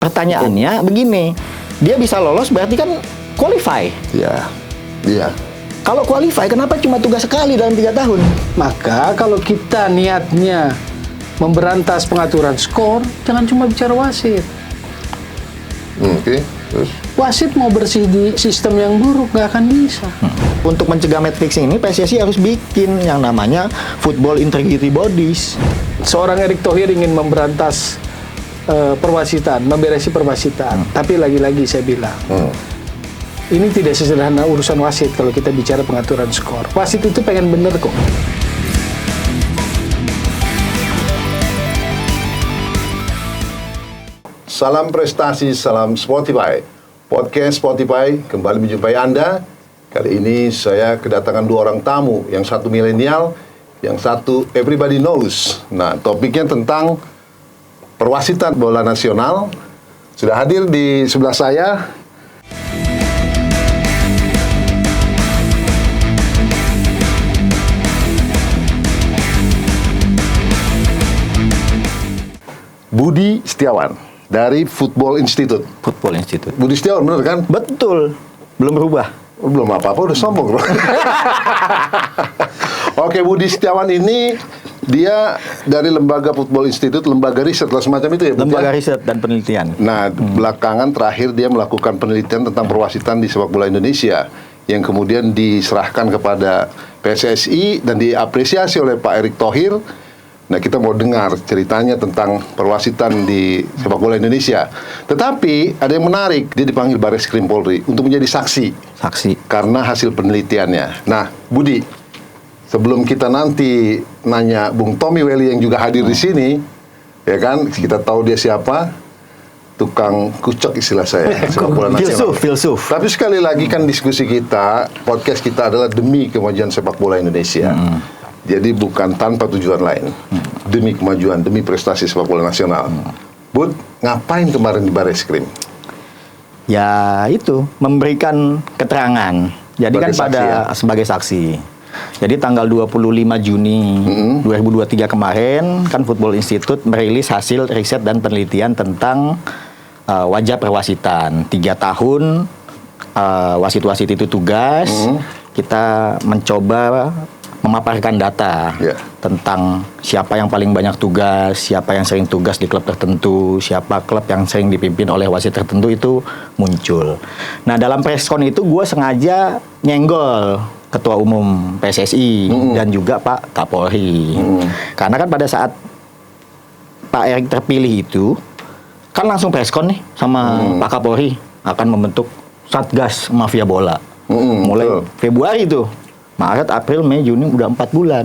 Pertanyaannya begini, dia bisa lolos berarti kan qualify. Iya. Kalau qualify, kenapa cuma tugas sekali dalam 3 tahun? Maka kalau kita niatnya memberantas pengaturan skor, jangan cuma bicara wasit. Oke. Terus Wasit mau bersih di sistem yang buruk, nggak akan bisa. Untuk mencegah match fixing ini, PSSI harus bikin yang namanya Football Integrity Bodies. Seorang Erick Thohir ingin memberantas perwasitan, memberesi perwasitan. Tapi lagi-lagi saya bilang, ini tidak sesederhana urusan wasit kalau kita bicara pengaturan skor. Wasit itu pengen bener kok. salam prestasi, salam Spotify. Podcast Spotify kembali menjumpai Anda. Kali ini saya kedatangan 2 orang tamu, yang satu milenial, yang satu everybody knows. Nah, topiknya tentang perwasitan bola nasional. Sudah hadir di sebelah saya Budi Setiawan dari Football Institute. Football Institute. Budi Setiawan, bener kan? Betul, belum berubah. Belum apa-apa, udah sombong bro. Oke, Budi Setiawan ini dia dari lembaga Football Institute, lembaga riset lah semacam itu ya, Budi? Lembaga riset dan penelitian. Nah, belakangan terakhir dia melakukan penelitian tentang perwasitan di sepak bola Indonesia yang kemudian diserahkan kepada PSSI dan diapresiasi oleh Pak Erick Thohir. Nah, kita mau dengar ceritanya tentang perwasitan di sepak bola Indonesia. Tetapi ada yang menarik, dia dipanggil Barreskrim Polri untuk menjadi saksi karena hasil penelitiannya. Nah, Budi, sebelum kita nanti nanya Bung Tommy Welly yang juga hadir di sini, ya kan, kita tahu dia siapa, tukang kucek istilah saya, sepak bola nasional. Filsuf. Tapi sekali lagi kan diskusi kita, podcast kita adalah demi kemajuan sepak bola Indonesia. Jadi bukan tanpa tujuan lain, demi kemajuan, demi prestasi sepak bola nasional. Bud, ngapain kemarin di Barreskrim? Ya itu, memberikan keterangan. Jadi Sebagai kan saksi, sebagai saksi. Jadi tanggal 25 Juni 2023 kemarin, kan Football Institute merilis hasil riset dan penelitian tentang wajah perwasitan. 3 tahun wasit-wasit itu tugas, kita mencoba memaparkan data tentang siapa yang paling banyak tugas, siapa yang sering tugas di klub tertentu, siapa klub yang sering dipimpin oleh wasit tertentu, itu muncul. Nah, dalam preskon itu gue sengaja nyenggol Ketua Umum PSSI dan juga Pak Kapolri. Karena kan pada saat Pak Erick terpilih itu, kan langsung preskon nih sama Pak Kapolri akan membentuk Satgas Mafia Bola. Mulai Februari itu. Maret, April, Mei, Juni udah 4 bulan.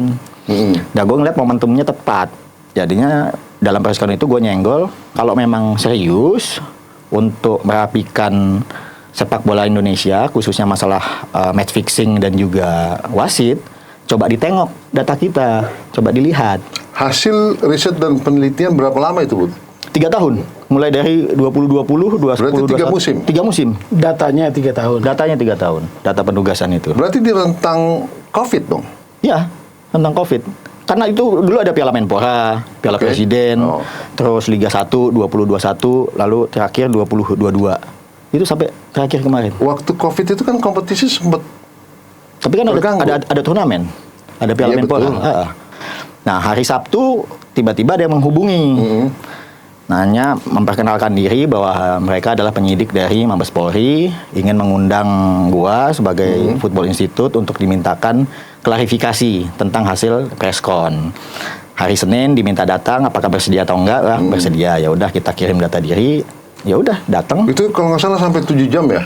Nah, gue ngeliat momentumnya tepat. Jadinya dalam preskon itu gue nyenggol, kalau memang serius untuk merapikan sepak bola Indonesia, khususnya masalah match fixing dan juga wasit, coba ditengok data kita, coba dilihat. Hasil riset dan penelitian berapa lama itu, Bud? 3 tahun, mulai dari 2020, 2010, berarti 3 musim? 3 musim. Datanya 3 tahun. Datanya 3 tahun, data penugasan itu. Berarti di rentang COVID dong? Ya, tentang COVID. Karena itu dulu ada Piala Menpora, Piala Presiden, terus Liga 1, 2021, lalu terakhir 2022. Itu sampai terakhir kemarin. Waktu COVID itu kan kompetisi sempat. Tapi kan ada turnamen, ada Piala Menpora. Nah, hari Sabtu tiba-tiba ada yang menghubungi. Nanya, memperkenalkan diri bahwa mereka adalah penyidik dari Mabes Polri, ingin mengundang gua sebagai Football Institute untuk dimintakan klarifikasi tentang hasil preskon. Hari Senin diminta datang, apakah bersedia atau enggak? Bersedia. Ya udah, kita kirim data diri. Ya udah, datang. Itu kalau nggak salah sampai 7 jam ya?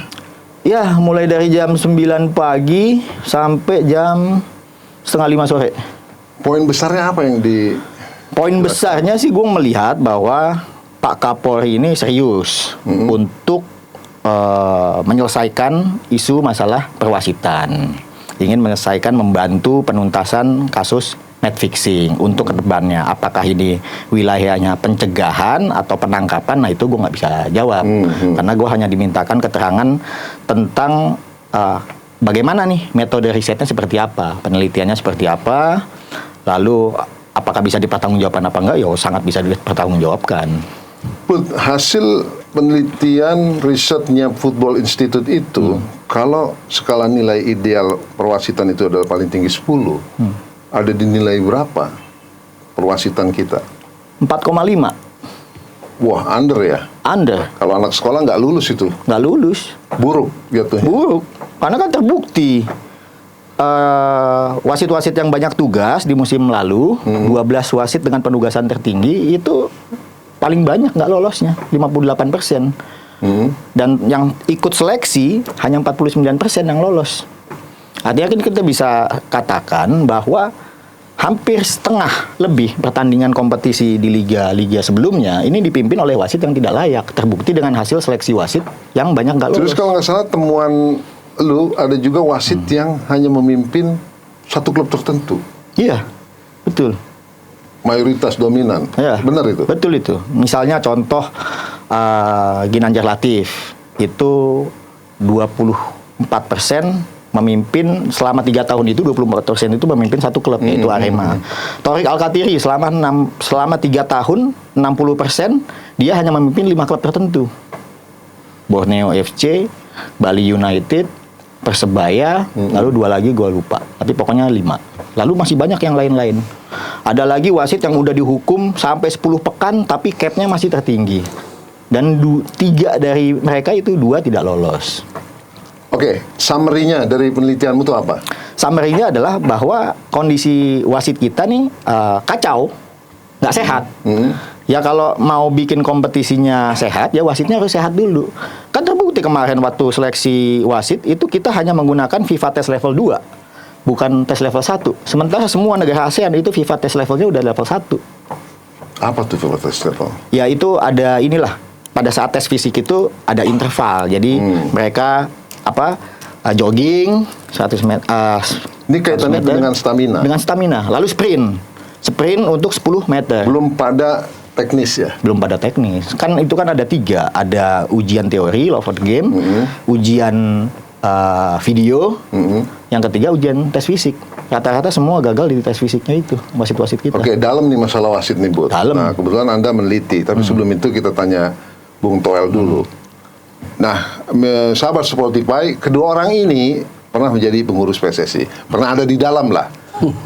Ya, mulai dari jam 9 pagi sampai jam 4:30 sore. Poin besarnya apa yang di... Poin besarnya sih gue melihat bahwa Pak Kapolri ini serius untuk menyelesaikan isu masalah perwasitan. Ingin menyelesaikan, membantu penuntasan kasus match fixing untuk kedepannya. Apakah ini wilayahnya pencegahan atau penangkapan? Nah, itu gue nggak bisa jawab. Karena gue hanya dimintakan keterangan tentang bagaimana nih metode risetnya seperti apa, penelitiannya seperti apa, lalu apakah bisa dipertanggungjawabkan apa enggak? Ya sangat bisa dipertanggungjawabkan. Hasil penelitian risetnya Football Institute itu, kalau skala nilai ideal perwasitan itu adalah paling tinggi 10, ada di nilai berapa perwasitan kita? 4,5. Wah, under ya? Under. Kalau anak sekolah nggak lulus itu, Nggak lulus. buruk jatuhnya. Buruk. Karena kan terbukti wasit-wasit yang banyak tugas di musim lalu, 12 wasit dengan penugasan tertinggi itu paling banyak nggak lolosnya, 58%. Dan yang ikut seleksi hanya 49% yang lolos. Artinya kan kita bisa katakan bahwa hampir setengah lebih pertandingan kompetisi di liga-liga sebelumnya ini dipimpin oleh wasit yang tidak layak. Terbukti dengan hasil seleksi wasit yang banyak nggak lolos. Terus kalau nggak salah temuan lu ada juga wasit yang hanya memimpin satu klub tertentu. Iya, betul. Mayoritas dominan. Ya, Benar itu? Betul itu. Misalnya contoh Ginanjar Latif itu 24% memimpin selama 3 tahun itu, 24% itu memimpin satu klub yaitu Arema. Thorik Alkatiri selama 3 tahun 60% dia hanya memimpin 5 klub tertentu. Borneo FC, Bali United, Persebaya, lalu 2 lagi gue lupa. Tapi pokoknya 5. Lalu masih banyak yang lain-lain. Ada lagi wasit yang udah dihukum sampai 10 pekan tapi capnya masih tertinggi. Dan 3 dari mereka itu 2 tidak lolos. Oke, summary-nya dari penelitianmu itu apa? Summary-nya adalah bahwa kondisi wasit kita nih kacau, nggak sehat. Ya kalau mau bikin kompetisinya sehat, ya wasitnya harus sehat dulu. Kan terbukti kemarin waktu seleksi wasit itu kita hanya menggunakan FIFA Test Level 2, bukan tes level 1. Sementara semua negara ASEAN itu FIFA Test Levelnya udah level 1. Apa tuh FIFA Test Level? Ya itu ada inilah, pada saat tes fisik itu ada interval. Jadi mereka jogging 100 meter. Ini kaitannya dengan stamina. Dengan stamina. Lalu sprint untuk 10 meter. Belum pada teknis ya? Belum pada teknis. Kan itu kan ada 3. Ada ujian teori, love of the game, ujian video, yang ketiga ujian tes fisik. Rata-rata semua gagal di tes fisiknya itu, wasit-wasit kita. Oke, dalam nih masalah wasit nih, Bud. Dalam. Nah, kebetulan Anda meneliti, tapi sebelum itu kita tanya Bung Toel dulu. Nah, sahabat Spotify, kedua orang ini pernah menjadi pengurus PSSI, pernah ada di dalam lah.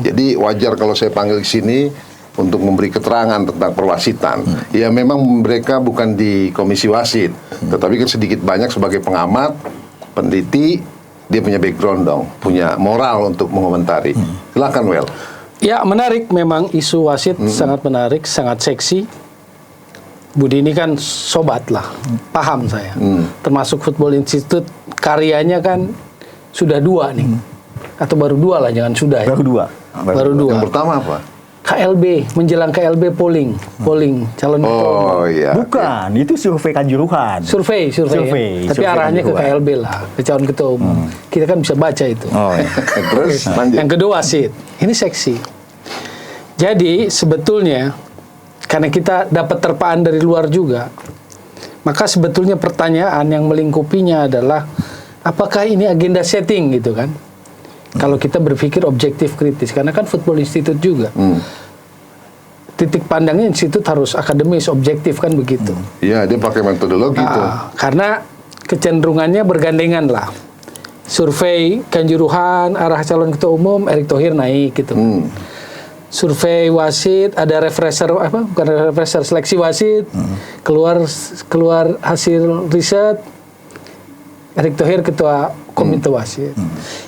Jadi wajar kalau saya panggil ke sini untuk memberi keterangan tentang perwasitan. Ya memang mereka bukan di komisi wasit, tetapi kan sedikit banyak sebagai pengamat, peneliti, dia punya background dong, punya moral untuk mengomentari. Silakan, Wel. Ya, menarik memang isu wasit, sangat menarik, sangat seksi. Budi ini kan sobat lah, paham saya. Termasuk Football Institute, karyanya kan sudah 2 nih. Atau baru 2 lah, jangan sudah ya. Baru 2. Yang pertama apa? KLB, menjelang KLB polling calon ketua umum. Oh iya. Bukan, itu survei Kanjuruhan. Survei. Tapi survei arahnya ke Kanjuruhan. KLB lah, ke calon ketua umum. Kita kan bisa baca itu. Oh, iya. Terus lanjut. Yang kedua wasit, ini seksi. Jadi sebetulnya karena kita dapat terpaan dari luar juga, maka sebetulnya pertanyaan yang melingkupinya adalah apakah ini agenda setting gitu kan? Kalau kita berpikir objektif kritis, karena kan Football Institute juga. Titik pandangnya institut harus akademis, objektif kan begitu. Iya, dia pakai metodologi tuh. Karena kecenderungannya bergandengan lah. Survei Kanjuruhan, arah calon ketua umum, Erick Thohir naik gitu. Survei wasit, ada refresher bukan refresher, seleksi wasit, keluar hasil riset, Erick Thohir ketua komite wasit.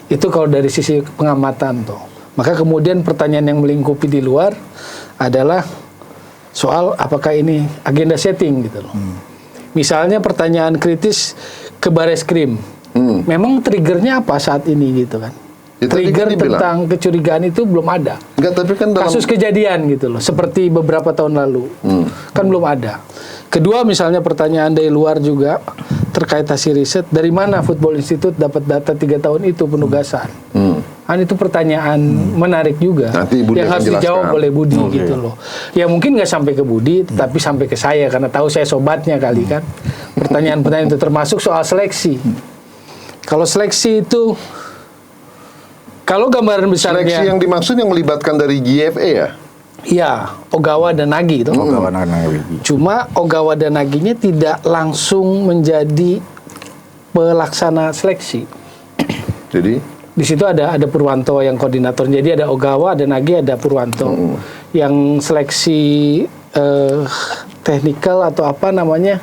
Itu kalau dari sisi pengamatan tuh. Maka kemudian pertanyaan yang melingkupi di luar adalah soal apakah ini agenda setting gitu loh. Misalnya pertanyaan kritis ke Bareskrim. Memang triggernya apa saat ini gitu kan? Ya, Trigger kan tentang kecurigaan itu belum ada. Enggak, tapi kan dalam Kasus kejadian gitu loh, seperti beberapa tahun lalu. Kan belum ada. Kedua, misalnya pertanyaan dari luar juga terkait hasil riset, dari mana Football Institute dapat data 3 tahun itu penugasan? Kan itu pertanyaan menarik juga. Nanti Budi yang akan harus dijawab jelaskan. oleh Budi gitu loh. Ya mungkin nggak sampai ke Budi, tetapi sampai ke saya karena tahu saya sobatnya kali kan. Pertanyaan-pertanyaan itu termasuk soal seleksi. Kalau seleksi itu, kalau gambaran besarnya seleksi yang dimaksud yang melibatkan dari GFA ya? Iya, Ogawa dan Nagi itu. Ogawa dan Nagi. Cuma Ogawa dan Naginya tidak langsung menjadi pelaksana seleksi. Jadi Di situ ada Purwanto yang koordinator. Jadi ada Ogawa, ada Nagi, ada Purwanto. Yang seleksi teknikal atau apa namanya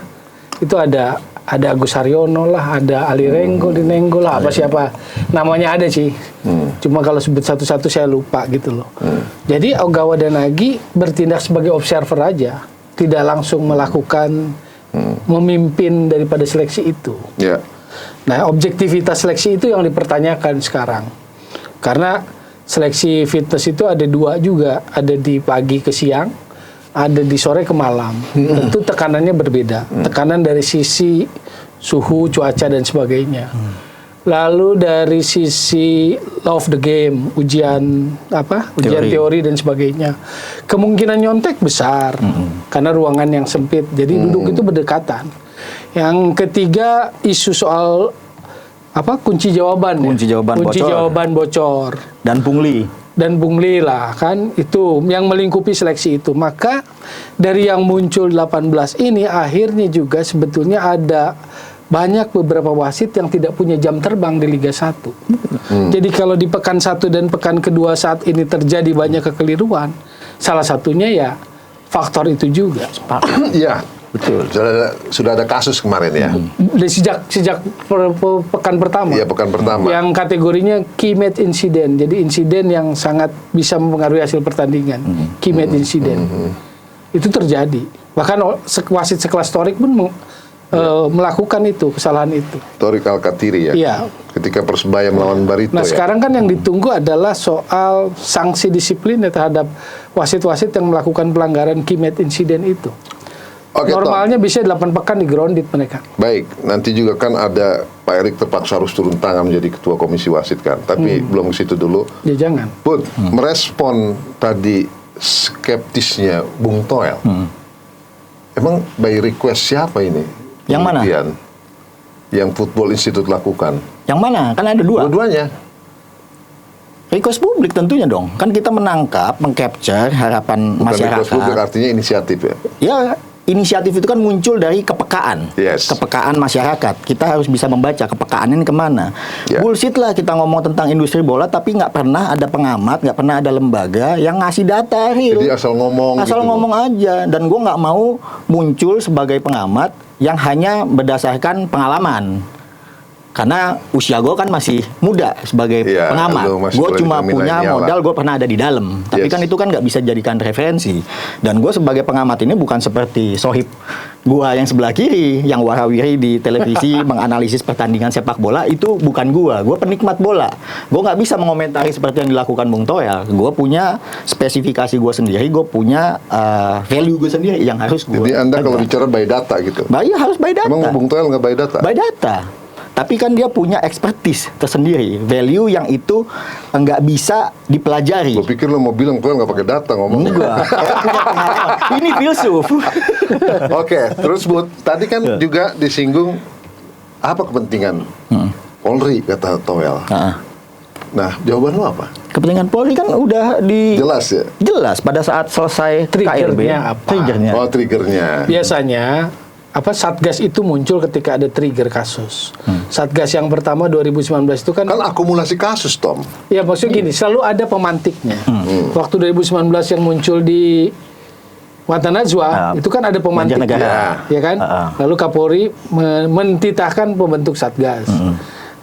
itu ada Agus Haryono lah, ada Ali Renggo di Nenggo lah, siapa namanya ada sih. Cuma kalau sebut satu-satu saya lupa gitu loh. Jadi Ogawa dan Nagi bertindak sebagai observer aja, tidak langsung melakukan memimpin daripada seleksi itu. ya. Nah, objektivitas seleksi itu yang dipertanyakan sekarang. Karena seleksi fitness itu ada dua juga, ada di pagi ke siang, ada di sore ke malam. Tentu tekanannya berbeda. Tekanan dari sisi suhu, cuaca dan sebagainya. Lalu dari sisi law of the game, ujian teori dan sebagainya. Kemungkinan nyontek besar karena ruangan yang sempit. Jadi duduk itu berdekatan. Yang ketiga isu soal kunci jawaban. Kunci jawaban bocor. Dan pungli lah kan, itu yang melingkupi seleksi itu. Maka dari yang muncul 18 ini akhirnya juga sebetulnya ada banyak beberapa wasit yang tidak punya jam terbang di Liga 1. Jadi kalau di pekan 1 dan pekan kedua saat ini terjadi banyak kekeliruan, salah satunya ya faktor itu juga. Iya, betul. Sudah ada kasus kemarin ya. Sejak pekan pertama. Iya, pekan pertama. Yang kategorinya key match incident. Jadi insiden yang sangat bisa mempengaruhi hasil pertandingan. Key match incident. Itu terjadi. Bahkan wasit sekelas Torik pun melakukan itu, kesalahan itu. Torik Alkatiri ya. Iya. Ketika Persebaya melawan Barito. Nah, sekarang kan yang ditunggu adalah soal sanksi disiplin terhadap wasit-wasit yang melakukan pelanggaran key match incident itu. Oke, normalnya bisa 8 pekan di grounded mereka. Baik, nanti juga kan ada Pak Erik terpaksa harus turun tangan menjadi ketua komisi wasit kan. Tapi belum ke situ dulu. Ya jangan. Pun merespon tadi skeptisnya Bung Toel. Emang by request siapa ini? Yang mana? Yang Football Institute lakukan. Yang mana? Kan ada dua. Dua-duanya. Request publik tentunya dong. Kan kita menangkap, mengcapture harapan Bukan masyarakat. request publik, artinya inisiatif ya? Ya, inisiatif itu kan muncul dari kepekaan. Yes. Kepekaan masyarakat. Kita harus bisa membaca kepekaan ini kemana. Yeah. Bullshit lah kita ngomong tentang industri bola, tapi nggak pernah ada pengamat, nggak pernah ada lembaga yang ngasih data real. Jadi asal ngomong Asal gitu. ngomong aja. Dan gue nggak mau muncul sebagai pengamat yang hanya berdasarkan pengalaman. Karena usia gue kan masih muda sebagai Iya, pengamat. lu masih Gue cuma milenial punya lah. modal, gue pernah ada di dalam. Tapi Yes. kan itu kan nggak bisa jadikan referensi. Dan gue sebagai pengamat ini bukan seperti sohib gue yang sebelah kiri, yang warawiri di televisi menganalisis pertandingan sepak bola. Itu bukan gue. Gue penikmat bola. Gue nggak bisa mengomentari seperti yang dilakukan Bung Toel. Gue punya spesifikasi gue sendiri, gue punya value gue sendiri yang harus gue. Jadi Anda kalau bicara by data gitu. Harus by data. Emang Bung Toel nggak by data? By data. Tapi kan dia punya expertise tersendiri, value yang itu nggak bisa dipelajari. Gue pikir lo mau bilang Toel nggak pakai data ngomong. Enggak. Saya punya pengalaman. Ini filsuf. Oke, terus Bud, tadi kan juga disinggung apa kepentingan Polri kata Toel. Nah, jawaban lo apa? Kepentingan Polri kan udah Jelas ya? jelas pada saat selesai KRB. Triggernya apa? Triggernya. Oh, triggernya. Biasanya Satgas itu muncul ketika ada trigger kasus. Satgas yang pertama 2019 itu kan Kan akumulasi kasus, Tom. ya maksudnya gini, selalu ada pemantiknya. Waktu 2019 yang muncul di Watan Najwa itu kan ada pemantiknya, Banjarnegara. ya kan? Lalu Kapolri mentitahkan pembentuk Satgas.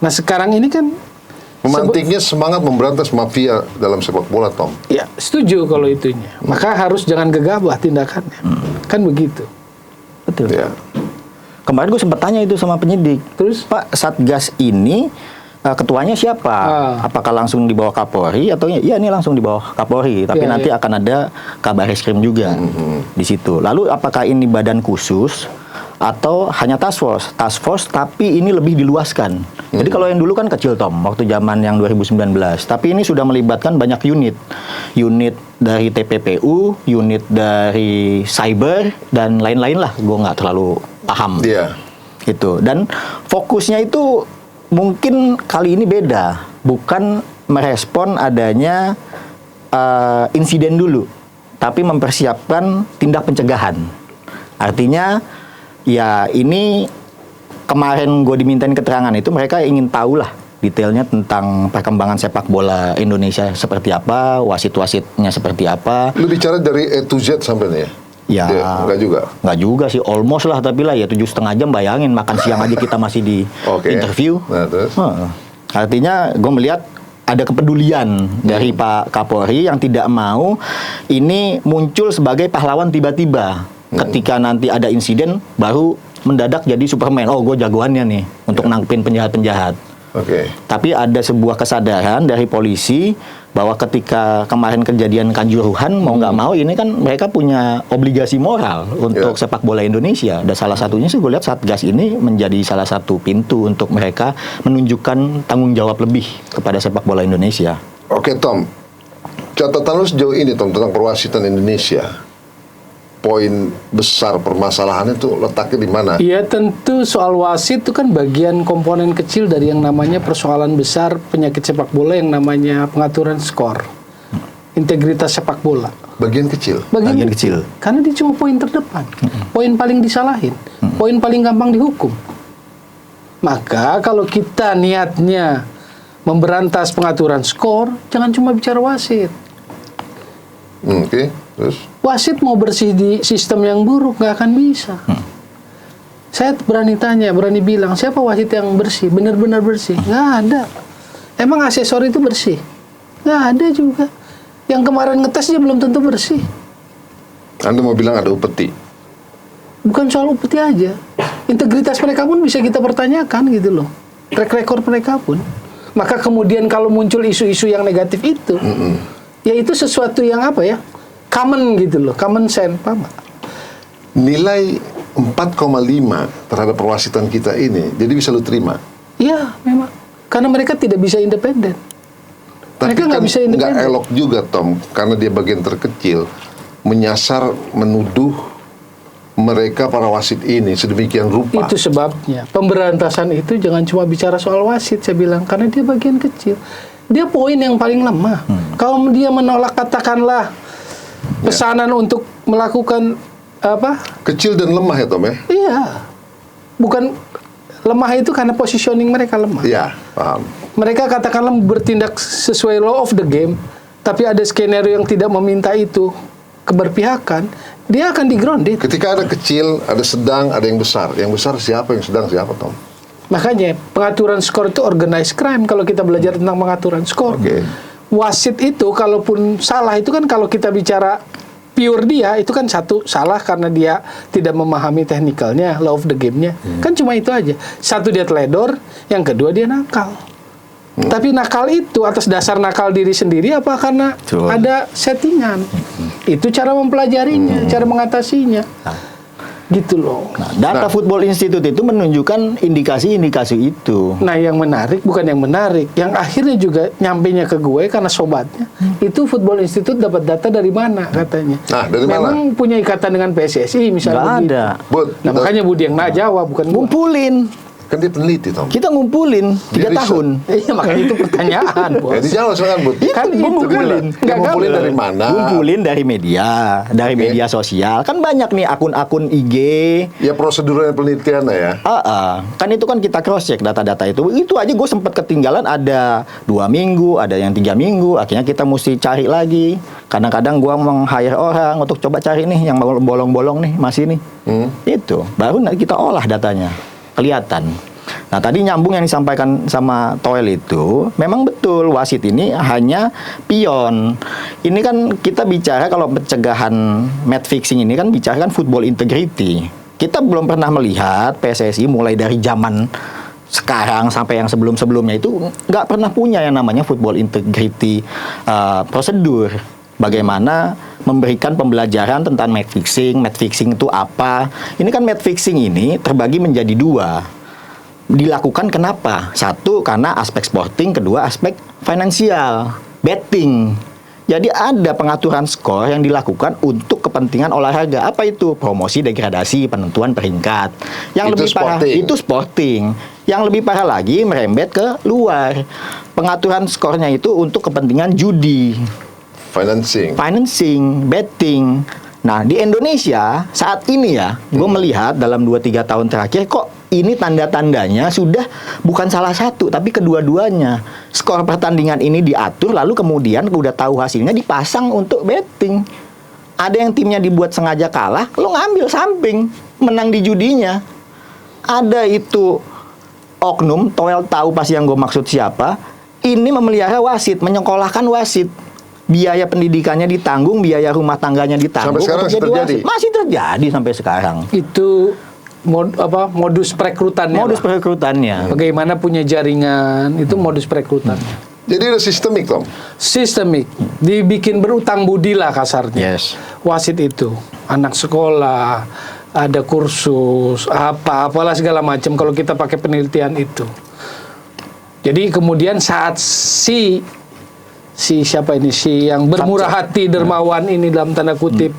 Nah, sekarang ini kan Pemantiknya semangat memberantas mafia dalam sepak bola, Tom. ya setuju kalau itunya. Maka harus jangan gegabah tindakannya. Kan begitu. Betul. Ya. Kemarin gue sempat tanya itu sama penyidik. Terus? Pak, Satgas ini ketuanya siapa? Apakah langsung di bawah Kapolri atau iya ini langsung di bawah Kapolri, tapi nanti akan ada Kabar Reskrim juga di situ. Lalu apakah ini badan khusus atau hanya task force? Task force tapi ini lebih diluaskan. Jadi kalau yang dulu kan kecil, Tom, waktu zaman yang 2019. Tapi ini sudah melibatkan banyak unit. Unit dari TPPU, unit dari cyber dan lain-lain lah. Gue nggak terlalu paham. Iya. Gitu. Dan fokusnya itu mungkin kali ini beda, bukan merespon adanya insiden dulu, tapi mempersiapkan tindak pencegahan. Artinya ya ini kemarin gue dimintain keterangan itu mereka ingin tahu lah detailnya tentang perkembangan sepak bola Indonesia seperti apa, wasit-wasitnya seperti apa. Lu bicara dari A to Z sampai nih ya? Ya, enggak juga. Enggak juga sih, almost lah, tapi lah ya 7,5 jam, bayangin makan siang aja kita masih di interview. Nah, terus? Artinya gue melihat ada kepedulian dari Pak Kapolri yang tidak mau ini muncul sebagai pahlawan tiba-tiba. Ketika nanti ada insiden baru mendadak jadi Superman. Oh, gue jagoannya nih untuk nangkepin penjahat-penjahat. Tapi ada sebuah kesadaran dari polisi bahwa ketika kemarin kejadian Kanjuruhan mau nggak mau ini kan mereka punya obligasi moral untuk sepak bola Indonesia. Dan salah satunya sih gue lihat Satgas ini menjadi salah satu pintu untuk mereka menunjukkan tanggung jawab lebih kepada sepak bola Indonesia. Oke, Tom, catatan lu sejauh ini Tom tentang perwasitan Indonesia. Poin besar permasalahannya itu letaknya di mana? Ya tentu soal wasit itu kan bagian komponen kecil dari yang namanya persoalan besar penyakit sepak bola yang namanya pengaturan skor, integritas sepak bola. Bagian kecil? Bagian kecil. Karena dia cuma poin terdepan, poin paling disalahin, poin paling gampang dihukum. Maka kalau kita niatnya memberantas pengaturan skor, jangan cuma bicara wasit. Terus? Wasit mau bersih di sistem yang buruk nggak akan bisa. Saya berani tanya, berani bilang, siapa wasit yang bersih, benar-benar bersih? Nggak ada. Emang asesor itu bersih? Nggak ada juga. Yang kemarin ngetes dia belum tentu bersih. Anda mau bilang ada upeti? Bukan soal upeti aja. Integritas mereka pun bisa kita pertanyakan gitu loh. Track record mereka pun. Maka kemudian kalau muncul isu-isu yang negatif itu, ya itu sesuatu yang apa ya? Common gitu loh, common sense, paham nggak? Nilai 4,5 terhadap perwasitan kita ini, jadi bisa lu terima? Iya, memang. Karena mereka tidak bisa independen. Tapi Mereka nggak kan bisa independen. nggak elok juga, Tom, karena dia bagian terkecil, menyasar, menuduh mereka para wasit ini sedemikian rupa. Itu sebabnya. Pemberantasan itu jangan cuma bicara soal wasit, saya bilang. Karena dia bagian kecil. Dia poin yang paling lemah. Kalau dia menolak katakanlah pesanan untuk melakukan apa? Kecil dan lemah ya, Tom ya? Iya. Bukan lemah itu karena positioning mereka lemah. Iya, paham. Mereka katakanlah bertindak sesuai law of the game, tapi ada skenario yang tidak meminta itu keberpihakan, dia akan di-grounded. Ketika ada kecil, ada sedang, ada yang besar. Yang besar siapa, yang sedang siapa, Tom? Makanya pengaturan skor itu organized crime kalau kita belajar tentang pengaturan skor. Wasit itu kalaupun salah itu kan kalau kita bicara pure dia itu kan satu salah karena dia tidak memahami teknikalnya, law of the game-nya. Kan cuma itu aja. Satu dia teledor, yang kedua dia nakal. Tapi nakal itu atas dasar nakal diri sendiri apa karena ada settingan. Itu cara mempelajarinya, cara mengatasinya. Gitu loh. Nah, data Football Institute itu menunjukkan indikasi-indikasi itu. Nah, yang menarik bukan yang menarik, yang akhirnya juga nyampainya ke gue karena sobatnya. Itu Football Institute dapat data dari mana katanya? Nah, dari Memang punya ikatan dengan PSSI misalnya. Nggak ada. Nah, makanya Budi yang nak jawab bukan gue. Ngumpulin. Kan dia peneliti, Tom. Kita ngumpulin 3 tahun. Iya, makanya itu pertanyaan, Bos. Dijawab sekarang, Bud. Kan itu ngumpulin. Ngumpulin dari mana? Ngumpulin dari media, dari media sosial. Kan banyak nih akun-akun IG. Ya prosedurnya penelitian ya. Kan itu kan kita cross check data-data itu. Itu aja gue sempat ketinggalan ada 2 minggu, ada yang 3 minggu. Akhirnya kita mesti cari lagi. Kadang-kadang gue meng-hire orang untuk coba cari nih yang bolong-bolong nih masih nih. Itu baru kita olah datanya. Kelihatan. Nah, tadi nyambung yang disampaikan sama Toel itu, memang betul wasit ini hanya pion. Ini kan kita bicara kalau pencegahan match fixing ini kan bicara kan football integrity. Kita belum pernah melihat PSSI mulai dari zaman sekarang sampai yang sebelum-sebelumnya itu nggak pernah punya yang namanya football integrity prosedur. Bagaimana memberikan pembelajaran tentang match fixing itu apa. Ini kan match fixing ini terbagi menjadi 2. Dilakukan kenapa? 1, karena aspek sporting, kedua aspek finansial, betting. Jadi ada pengaturan skor yang dilakukan untuk kepentingan olahraga. Apa itu? Promosi, degradasi, penentuan peringkat. Yang itu lebih parah itu sporting. Yang lebih parah lagi merembet ke luar. Pengaturan skornya itu untuk kepentingan judi. financing. betting. Nah, di Indonesia saat ini ya, gue melihat dalam 2-3 tahun terakhir kok ini tanda-tandanya sudah bukan salah satu, tapi kedua-duanya. Skor pertandingan ini diatur, lalu kemudian udah tahu hasilnya dipasang untuk betting. Ada yang timnya dibuat sengaja kalah, lo ngambil samping, menang di judinya. Ada itu oknum, Toel tahu pasti yang gue maksud siapa, ini memelihara wasit, menyekolahkan wasit. Biaya pendidikannya ditanggung, biaya rumah tangganya ditanggung. Sampai sekarang untuk jadi terjadi? wasit. Masih terjadi sampai sekarang. Itu modus perekrutannya. Modus lah. perekrutannya. Bagaimana punya jaringan, itu modus perekrutannya. Jadi ada sistemik, Tom. Sistemik, dibikin berutang budi lah kasarnya. Yes. Wasit itu, anak sekolah, ada kursus, apalah segala macam kalau kita pakai penelitian itu. Jadi kemudian saat si siapa ini, si yang bermurah hati dermawan ini dalam tanda kutip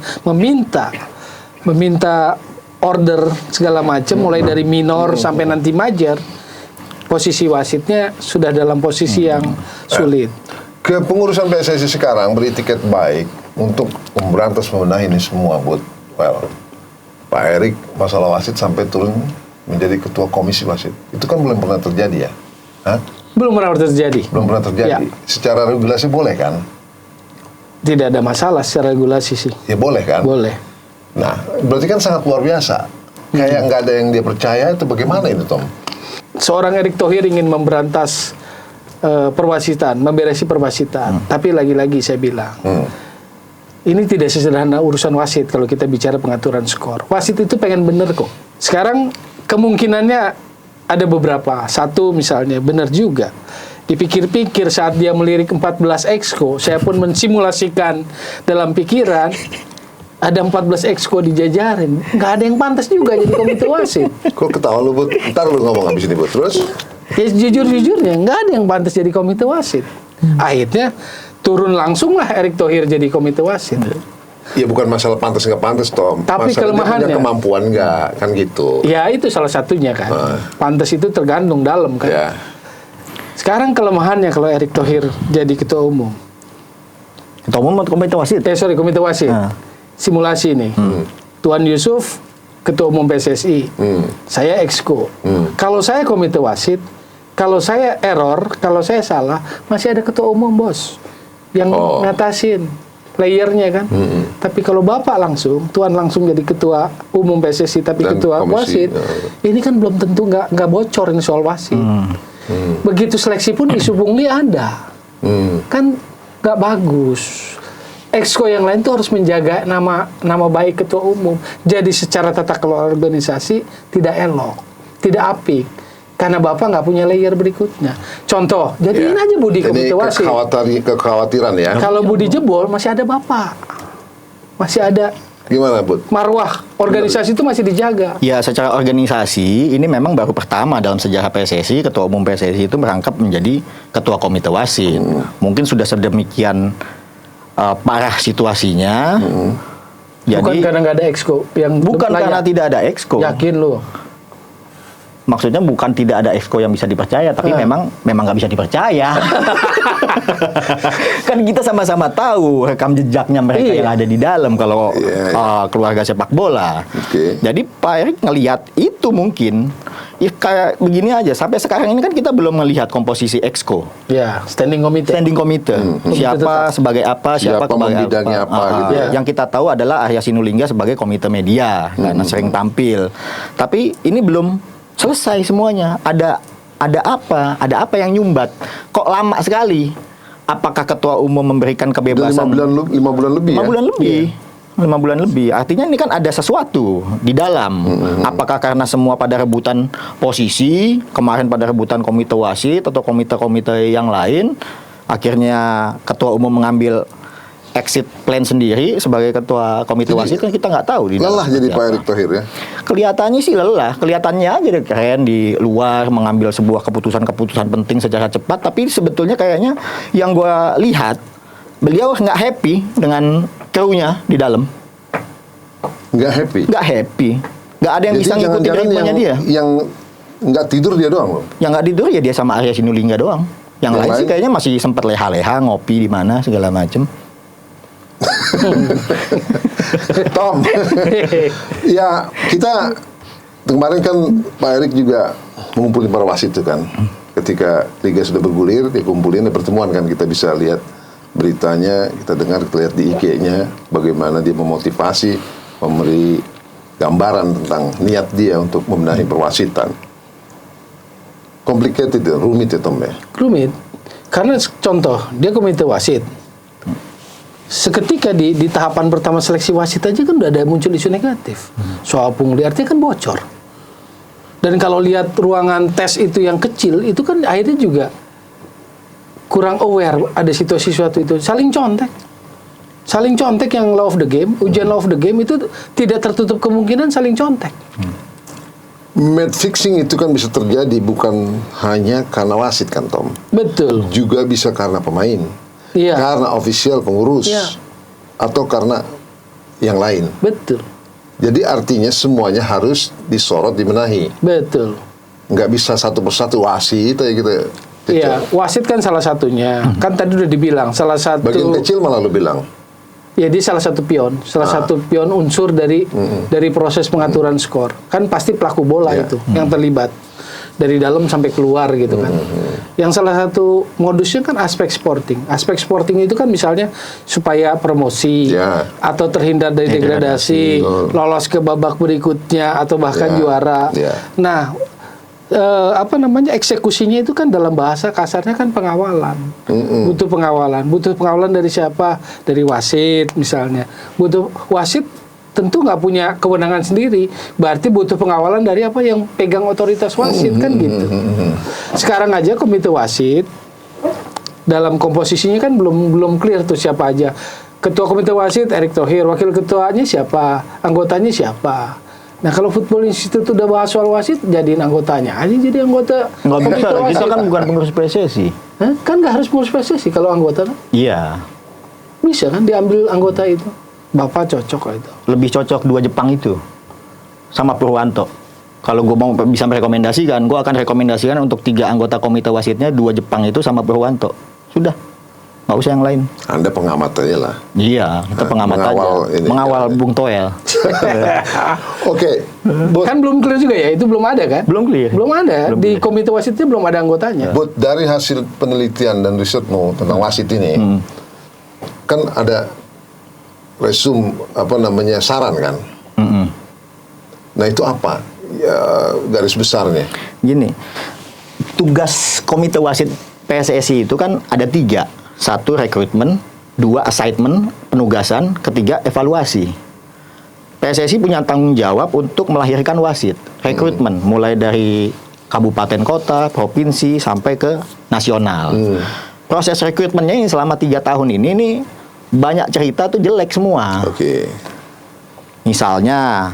meminta order segala macam mulai dari minor sampai nanti major, posisi wasitnya sudah dalam posisi yang sulit. Kepengurusan PSSI sekarang beretiket baik untuk memberantas membenahi ini semua, Bud. Well, Pak Erik masalah wasit sampai turun menjadi ketua komisi wasit. Itu kan belum pernah terjadi ya? Hah? Belum pernah terjadi. Belum pernah terjadi. Ya. Secara regulasi boleh kan? Tidak ada masalah secara regulasi sih. Ya boleh kan? Boleh. Nah, berarti kan sangat luar biasa. Kayak nggak ada yang dia percaya, itu bagaimana itu, Tom? Seorang Erick Thohir ingin memberantas perwasitan, memberesi perwasitan. Tapi lagi-lagi saya bilang, ini tidak sesederhana urusan wasit kalau kita bicara pengaturan skor. Wasit itu pengen bener kok. Sekarang kemungkinannya ada beberapa. Satu misalnya, benar juga. Dipikir-pikir saat dia melirik 14 exco, saya pun mensimulasikan dalam pikiran, ada 14 exco dijajarin. Nggak ada yang pantas juga jadi komite wasit. Kok ketawa lu, Bud? Ntar lu ngomong habis ini, Bud. Terus? Ya jujur-jujurnya, nggak ada yang pantas jadi komite wasit. Akhirnya turun langsung lah Erick Thohir jadi komite wasit. Ya bukan masalah pantas nggak pantas, Tom. Tapi Masalahnya kelemahannya. punya kemampuan nggak, kan gitu. Ya itu salah satunya kan. Pantas itu tergantung dalam kan. Ya. Sekarang kelemahannya kalau Erick Thohir jadi ketua umum. Ketua umum atau komite wasit? Komite wasit. Simulasi nih. Tuan Yusuf ketua umum PSSI. Saya exco. Kalau saya komite wasit, kalau saya error, kalau saya salah, masih ada ketua umum, Bos. Yang ngatasin layernya kan. Tapi kalau Bapak langsung, Tuan langsung jadi ketua umum PSSI tapi Dan ketua komisi, wasit, ini kan belum tentu nggak bocor ini soal wasit. Begitu seleksi pun isu pungli ada. Kan nggak bagus. Exco yang lain tuh harus menjaga nama baik ketua umum. Jadi secara tata kelola organisasi tidak elok, tidak apik. Karena Bapak nggak punya layer berikutnya. Contoh, jadiin aja Budi komite wasit. Kekhawatiran ya. Kalau Budi jebol, masih ada Bapak. Masih ada Gimana, Bud? marwah organisasi itu masih dijaga. Ya, secara organisasi ini memang baru pertama dalam sejarah PSSI ketua umum PSSI itu merangkap menjadi ketua komite wasit. Mungkin sudah sedemikian parah situasinya. Jadi Bukan karena nggak ada exco yang bukan layak. karena tidak ada exco. Yakin lu? Maksudnya bukan tidak ada exco yang bisa dipercaya, tapi memang nggak bisa dipercaya. Kan kita sama-sama tahu rekam jejaknya mereka yang ada di dalam kalau keluarga sepak bola. Jadi Pak Erik ngelihat itu mungkin ya kayak begini aja. Sampai sekarang ini kan kita belum melihat komposisi exco. Ya, standing committee. Standing committee. Siapa sebagai apa, siapa sebagai membidangnya apa gitu ya. Yang kita tahu adalah Arya Sinulinga sebagai komite media karena sering tampil. Tapi ini belum selesai semuanya. Ada apa? Ada apa yang nyumbat? Kok lama sekali? Apakah ketua umum memberikan kebebasan? 5 bulan lebih 5 ya? bulan lebih. 5 bulan lebih. Artinya ini kan ada sesuatu di dalam. Apakah karena semua pada rebutan posisi, kemarin pada rebutan komite wasit atau komite-komite yang lain, akhirnya ketua umum mengambil exit plan sendiri sebagai ketua komite wasit, kan kita nggak tahu. Lelah jadi Pak Erick Thohir ya? Kelihatannya sih lelah, kelihatannya aja deh keren di luar mengambil sebuah keputusan-keputusan penting secara cepat, tapi sebetulnya kayaknya yang gue lihat beliau nggak happy dengan kru-nya di dalam. Nggak happy? Nggak happy, nggak ada yang Jadi bisa ngikutin ritmenya dia. Yang nggak tidur dia doang loh? Yang nggak tidur ya dia sama Arya Sinulinga doang. Yang lain sih kayaknya masih sempat leha-leha ngopi di mana segala macem. Tom, ya kita kemarin kan Pak Erik juga mengumpulin para wasit itu kan. Ketika liga sudah bergulir, dikumpulin ada pertemuan kan, kita bisa lihat beritanya, kita dengar, kita lihat di IG-nya bagaimana dia memotivasi, memberi gambaran tentang niat dia untuk membenahi perwasitan. Complicated, rumit ya Tom ya. Rumit. Karena contoh, dia komite wasit. Seketika di tahapan pertama seleksi wasit aja kan udah ada muncul isu negatif. Soal pungli, artinya kan bocor. Dan kalau lihat ruangan tes itu yang kecil, itu kan akhirnya juga kurang aware ada situasi sesuatu itu. Saling contek yang law of the game, ujian law of the game itu tidak tertutup kemungkinan saling contek. Match fixing itu kan bisa terjadi bukan hanya karena wasit kan Tom. Betul. Juga bisa karena pemain. Iya. Karena ofisial pengurus. Iya. Atau karena yang lain. Betul. Jadi artinya semuanya harus disorot, dibenahi. Betul. Nggak bisa satu persatu wasit ya gitu. Iya, wasit kan salah satunya. Kan tadi udah dibilang salah satu. Bagian kecil malah lu bilang. Ya, dia salah satu pion, unsur dari proses pengaturan skor. Kan pasti pelaku bola itu yang terlibat dari dalam sampai keluar gitu kan. Yang salah satu modusnya kan aspek sporting. Aspek sporting itu kan misalnya supaya promosi atau terhindar dari degradasi, lolos ke babak berikutnya atau bahkan juara. Nah, eksekusinya itu kan dalam bahasa kasarnya kan pengawalan. Butuh pengawalan dari siapa? Dari wasit misalnya. Butuh wasit tentu nggak punya kewenangan sendiri, berarti butuh pengawalan dari apa yang pegang otoritas wasit kan gitu. Sekarang aja komite wasit dalam komposisinya kan belum clear tuh siapa aja. Ketua komite wasit Erick Thohir, wakil ketuanya siapa, anggotanya siapa. Nah, kalau Football Institute udah bahas soal wasit, jadiin anggotanya aja jadi anggota. Nggak bisa, kita kan bukan pengurus PSSI. Kan nggak harus pengurus PSSI kalau anggota kan? Iya. Bisa kan diambil anggota itu. Bapak cocok itu. Lebih cocok 2 Jepang itu sama Purwanto. Kalau gue mau bisa merekomendasikan, gue akan rekomendasikan untuk 3 anggota komite wasitnya 2 Jepang itu sama Purwanto. Sudah, nggak usah yang lain. Anda pengamat aja lah. Iya, kita pengamat aja. Mengawal Bung Toel. Oke. Kan belum clear juga ya, itu belum ada kan? Belum clear. Belum ada. Di komite wasitnya belum ada anggotanya. But dari hasil penelitian dan risetmu tentang wasit ini, kan ada saran kan? Nah itu apa? Ya, garis besarnya. Gini, tugas komite wasit PSSI itu kan ada 3. 1 rekrutmen, 2 assignment, penugasan, 3 evaluasi. PSSI punya tanggung jawab untuk melahirkan wasit. Rekrutmen mulai dari kabupaten kota, provinsi sampai ke nasional. Proses rekrutmennya ini selama 3 tahun ini nih banyak cerita tuh jelek semua. Oke. Misalnya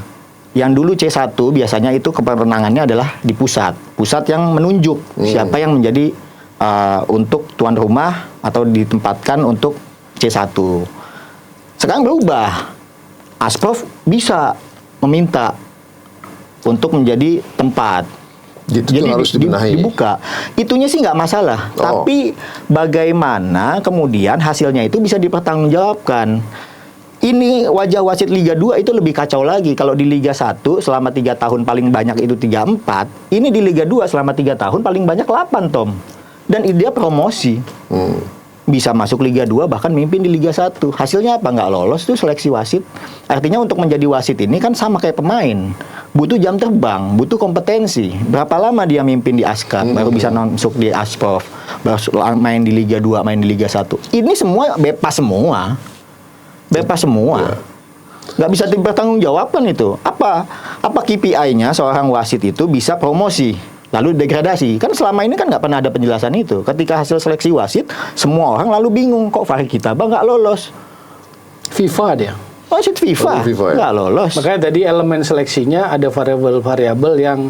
yang dulu C1 biasanya itu kewenangannya adalah di pusat. Pusat yang menunjuk siapa yang menjadi untuk tuan rumah atau ditempatkan untuk C1. Sekarang berubah. Asprof bisa meminta untuk menjadi tempat. Jadi harus dibuka. Itunya sih nggak masalah. Tapi bagaimana kemudian hasilnya itu bisa dipertanggungjawabkan. Ini wajah wasit Liga 2 itu lebih kacau lagi. Kalau di Liga 1 selama 3 tahun paling banyak itu 34. Ini di Liga 2 selama 3 tahun paling banyak 8, Tom. Dan dia promosi. Bisa masuk Liga 2 bahkan mimpin di Liga 1. Hasilnya apa? Nggak lolos tuh seleksi wasit. Artinya untuk menjadi wasit ini kan sama kayak pemain. Butuh jam terbang, butuh kompetensi. Berapa lama dia mimpin di ASKAP, baru bisa masuk di Asprof, baru main di Liga 2, main di Liga 1. Ini semua bebas semua. Bebas semua. Nggak bisa dipertanggungjawabkan itu. Apa KPI-nya seorang wasit itu bisa promosi, lalu degradasi. Kan selama ini kan nggak pernah ada penjelasan itu. Ketika hasil seleksi wasit, semua orang lalu bingung, kok Fahri Kitaba nggak lolos. FIFA dia. Wasit FIFA nggak lolos. Makanya tadi elemen seleksinya ada variabel-variabel yang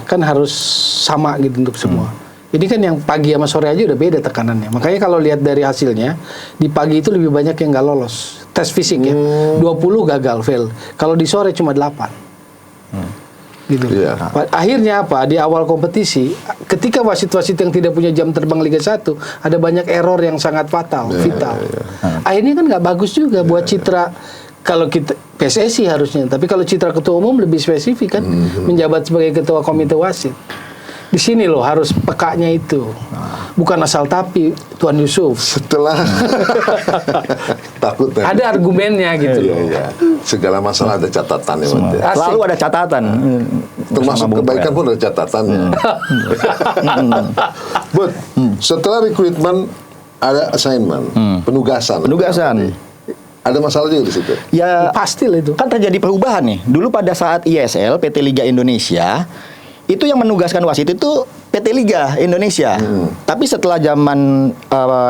kan harus sama gitu untuk semua. Ini kan yang pagi sama sore aja udah beda tekanannya. Makanya kalau lihat dari hasilnya, di pagi itu lebih banyak yang nggak lolos tes fisik ya. 20 gagal fail. Kalau di sore cuma 8. Gitu. Akhirnya apa? Di awal kompetisi ketika wasit-wasit yang tidak punya jam terbang Liga 1 ada banyak error yang sangat fatal, vital. Akhirnya kan nggak bagus juga buat citra. Kalau kita PSSI harusnya, tapi kalau citra ketua umum lebih spesifik kan, menjabat sebagai ketua komite wasit. Di sini loh harus pekanya itu, bukan asal tapi Tuan Yusuf. Setelah takut ya. Ada argumennya gitu loh. Iya. Segala masalah ada catatannya. Asik. Selalu ada catatan. Termasuk Bersama Bung kebaikan Toel. pun ada catatannya. But setelah rekrutmen ada assignment, penugasan. Penugasan. Ada masalah juga di situ. Ya Pastilah itu. kan terjadi perubahan nih. Dulu pada saat ISL PT Liga Indonesia itu yang menugaskan wasit itu PT Liga Indonesia. Tapi setelah zaman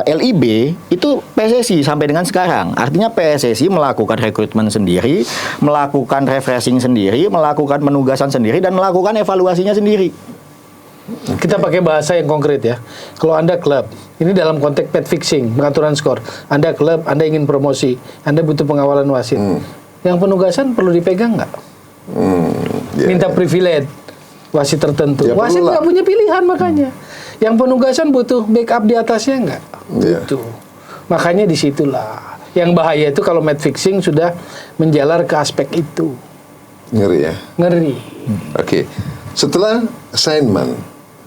LIB itu PSSI sampai dengan sekarang. Artinya PSSI melakukan rekrutmen sendiri, melakukan refreshing sendiri, melakukan penugasan sendiri dan melakukan evaluasinya sendiri. Kita pakai bahasa yang konkret ya. Kalau Anda klub, ini dalam konteks match fixing, pengaturan skor. Anda klub, Anda ingin promosi, Anda butuh pengawalan wasit. Yang penugasan perlu dipegang nggak? Minta privilege wasit tertentu. Ya, Wasit perlulah. nggak punya pilihan makanya. Yang penugasan butuh backup di atasnya nggak? Iya. Gitu. Makanya disitulah. Yang bahaya itu kalau match fixing sudah menjalar ke aspek itu. Ngeri ya. Ngeri. Oke. Setelah assignment,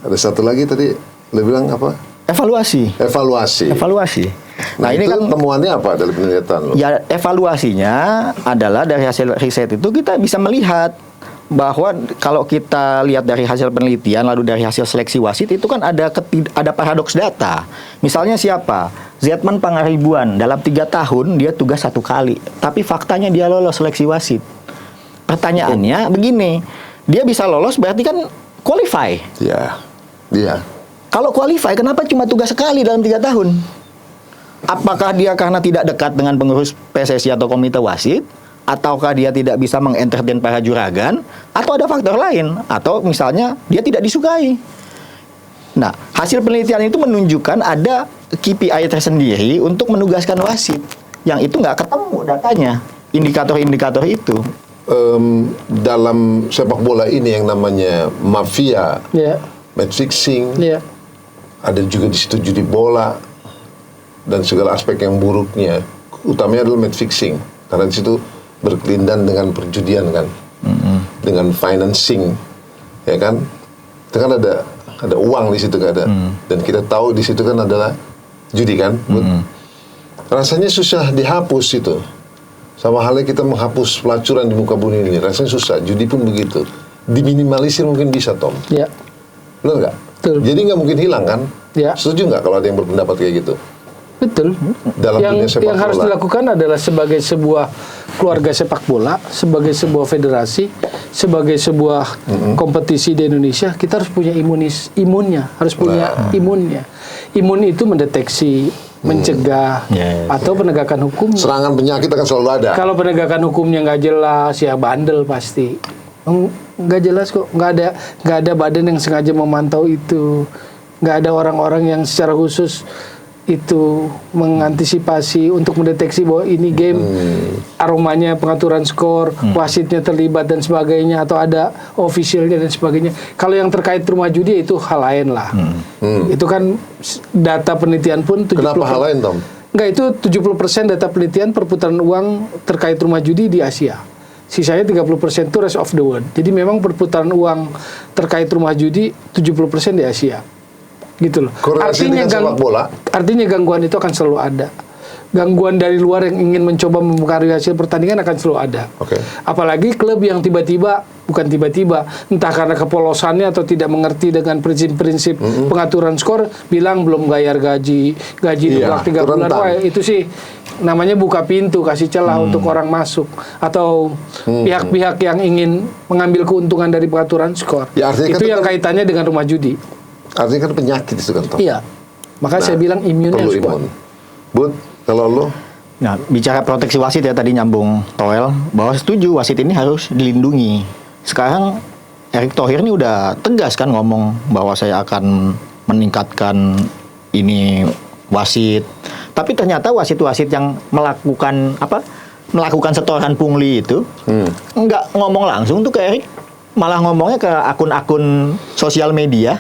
ada satu lagi tadi lo bilang apa? Evaluasi. Evaluasi. Nah, ini itu kan temuannya apa dari penelitian lo? ya evaluasinya adalah dari hasil riset itu kita bisa melihat bahwa kalau kita lihat dari hasil penelitian lalu dari hasil seleksi wasit itu kan ada paradoks data. Misalnya siapa? Zetman Pangaribuan dalam 3 tahun dia tugas 1 kali, tapi faktanya dia lolos seleksi wasit. Pertanyaannya begini, dia bisa lolos berarti kan qualify. Ya. Iya. Kalau qualify kenapa cuma tugas sekali dalam 3 tahun? Apakah dia karena tidak dekat dengan pengurus PSSI atau komite wasit? Ataukah dia tidak bisa mengentertain para juragan, atau ada faktor lain, atau misalnya dia tidak disukai. Nah, hasil penelitian itu menunjukkan ada KPI tersendiri untuk menugaskan wasit, yang itu nggak ketemu datanya, indikator-indikator itu. Dalam sepak bola ini yang namanya mafia, Ya. match fixing, Ya. ada juga di situ judi bola dan segala aspek yang buruknya. Utamanya adalah match fixing, karena di situ berkelindan dengan perjudian kan, dengan financing, ya kan, itu kan ada uang di situ kan ada, dan kita tahu di situ kan adalah judi kan, rasanya susah dihapus itu, sama halnya kita menghapus pelacuran di muka bumi ini, rasanya susah, judi pun begitu, diminimalisir mungkin bisa Tom, Ya. benar nggak? Betul. Jadi nggak mungkin hilang kan? Ya. Setuju nggak kalau ada yang berpendapat kayak gitu? Betul. Dalam dunia sepak yang harus bola. dilakukan adalah sebagai sebuah keluarga sepak bola, sebagai sebuah federasi, sebagai sebuah kompetisi di Indonesia, kita harus punya imunnya, harus punya imunnya. Imun itu mendeteksi, mencegah, Yes. atau penegakan hukum. Serangan penyakit akan selalu ada. Kalau penegakan hukumnya nggak jelas, ya bandel pasti. Nggak jelas kok, nggak ada badan yang sengaja memantau itu, nggak ada orang-orang yang secara khusus itu mengantisipasi untuk mendeteksi bahwa ini game aromanya pengaturan skor, wasitnya terlibat dan sebagainya, atau ada officialnya dan sebagainya. Kalau yang terkait rumah judi itu hal lain lah. Itu kan data penelitian pun 70%. Kenapa hal lain Tom? Enggak, itu 70% data penelitian perputaran uang terkait rumah judi di Asia. Sisanya 30% itu rest of the world. Jadi memang perputaran uang terkait rumah judi 70% di Asia. Gitu loh. Korelasi dengan sepak bola? Artinya gangguan itu akan selalu ada. Gangguan dari luar yang ingin mencoba mempengaruhi hasil pertandingan akan selalu ada. Oke. Apalagi klub yang bukan tiba-tiba, entah karena kepolosannya atau tidak mengerti dengan prinsip-prinsip pengaturan skor, bilang belum bayar gaji Iya, nunggak 3 bulan. rentan. Wah, itu sih namanya buka pintu, kasih celah untuk orang masuk, atau pihak-pihak yang ingin mengambil keuntungan dari pengaturan skor. Ya, artinya Itu kan yang tetap- kaitannya dengan rumah judi. Artinya kan penyakit itu kan Tom. Iya. Makanya saya bilang imunnya perlu harus kuat. imun. Bud, kalau lo Nah, bicara proteksi wasit ya tadi nyambung Toel, bahwa setuju wasit ini harus dilindungi. Sekarang Erick Thohir ini udah tegas kan ngomong bahwa saya akan meningkatkan ini wasit. Tapi ternyata wasit-wasit yang melakukan setoran pungli itu nggak ngomong langsung tuh ke Erick, malah ngomongnya ke akun-akun sosial media.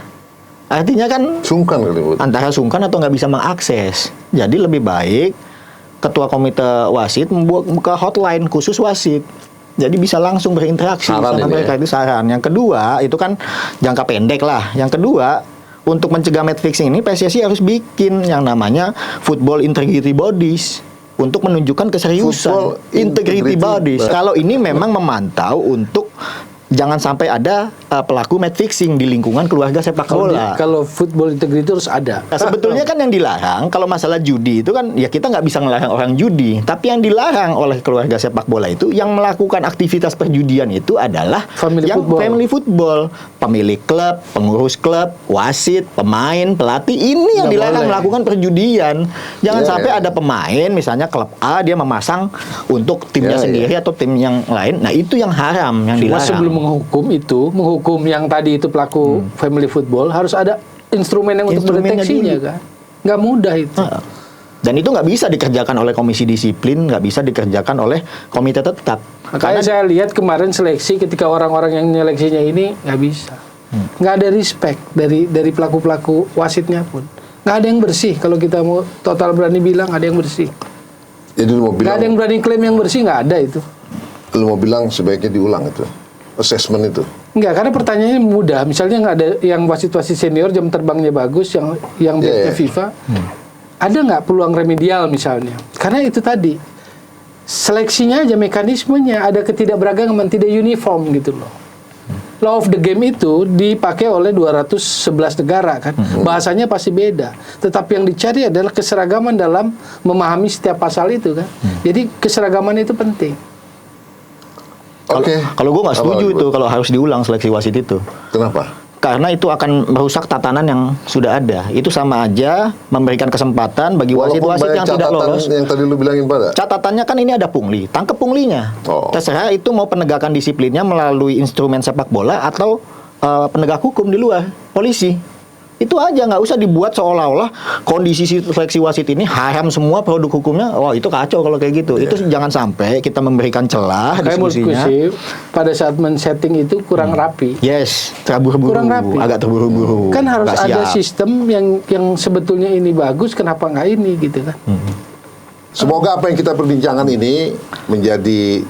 Artinya kan Sungkan kali Bu. antara sungkan atau nggak bisa mengakses. Jadi lebih baik ketua komite wasit membuka hotline khusus wasit. Jadi bisa langsung berinteraksi Saran sama ini mereka, ya? itu saran. Yang kedua itu kan jangka pendek lah. Yang kedua, untuk mencegah match fixing ini PSSI harus bikin yang namanya football integrity bodies untuk menunjukkan keseriusan. Football Integrity integrity bodies. bodies. Kalau ini memang memantau untuk jangan sampai ada pelaku match fixing di lingkungan keluarga sepak bola. Kalau football integrity harus ada. Nah, sebetulnya kan yang dilarang kalau masalah judi itu kan ya kita nggak bisa ngelarang orang judi, tapi yang dilarang oleh keluarga sepak bola itu yang melakukan aktivitas perjudian itu adalah family football, pemilik klub, pengurus klub, wasit, pemain, pelatih, ini yang Nggak dilarang boleh. melakukan perjudian. Jangan Iya, sampai iya. ada pemain misalnya klub A dia memasang untuk timnya Iya, sendiri atau tim yang lain. Nah, itu yang haram, yang Cuma dilarang. sebelum menghukum yang tadi itu pelaku family football harus ada instrumen yang untuk Instrumennya mendeteksinya dulu. kan. Nggak mudah itu. Dan itu nggak bisa dikerjakan oleh komisi disiplin, nggak bisa dikerjakan oleh komite tetap. Makanya saya lihat kemarin seleksi ketika orang-orang yang nyeleksinya ini nggak bisa. Nggak ada respect dari pelaku-pelaku wasitnya pun. Nggak ada yang bersih. Kalau kita mau total berani bilang ada yang bersih. Jadi lu mau Nggak bilang, ada yang berani klaim yang bersih, nggak ada itu. sebaiknya diulang itu assessment itu. Enggak, karena pertanyaannya mudah. Misalnya nggak ada yang wasit-wasit senior jam terbangnya bagus, yang Iya, iya. FIFA, ada nggak peluang remedial misalnya? Karena itu tadi seleksinya aja mekanismenya ada ketidakberagaman, tidak uniform gitu loh. Law of the game itu dipakai oleh 211 negara kan. Bahasanya pasti beda. Tetapi yang dicari adalah keseragaman dalam memahami setiap pasal itu kan. Jadi keseragaman itu penting. Oke. Kalau gue nggak setuju Apa, itu kalau harus diulang seleksi wasit itu. Kenapa? Karena itu akan merusak tatanan yang sudah ada. Itu sama aja memberikan kesempatan bagi Walaupun wasit-wasit banyak yang tidak catatan lolos. yang tadi lu bilangin pada. Catatannya kan ini ada pungli, tangkep punglinya. Oh. Terserah itu mau penegakan disiplinnya melalui instrumen sepak bola atau penegak hukum di luar, polisi. Itu aja, nggak usah dibuat seolah-olah kondisi seleksi wasit ini haram semua produk hukumnya. Wah, itu kacau kalau kayak gitu. Itu jangan sampai kita memberikan celah Kayak menurutku diskusinya. sih, pada saat men-setting itu kurang rapi. Yes, terburu-buru, Kurang rapi. agak terburu-buru. Kan harus nggak ada siap. sistem yang sebetulnya ini bagus, kenapa nggak ini gitu kan? Semoga apa yang kita perbincangkan ini menjadi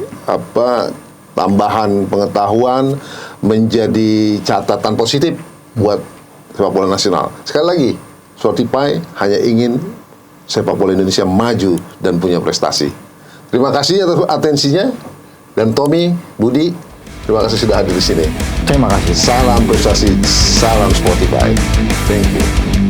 tambahan pengetahuan, menjadi catatan positif buat sepak bola nasional. Sekali lagi, Spotify hanya ingin sepak bola Indonesia maju dan punya prestasi. Terima kasih atas atensinya, dan Tommy, Budi, terima kasih sudah hadir di sini. Terima kasih. Salam prestasi, salam Spotify. Thank you.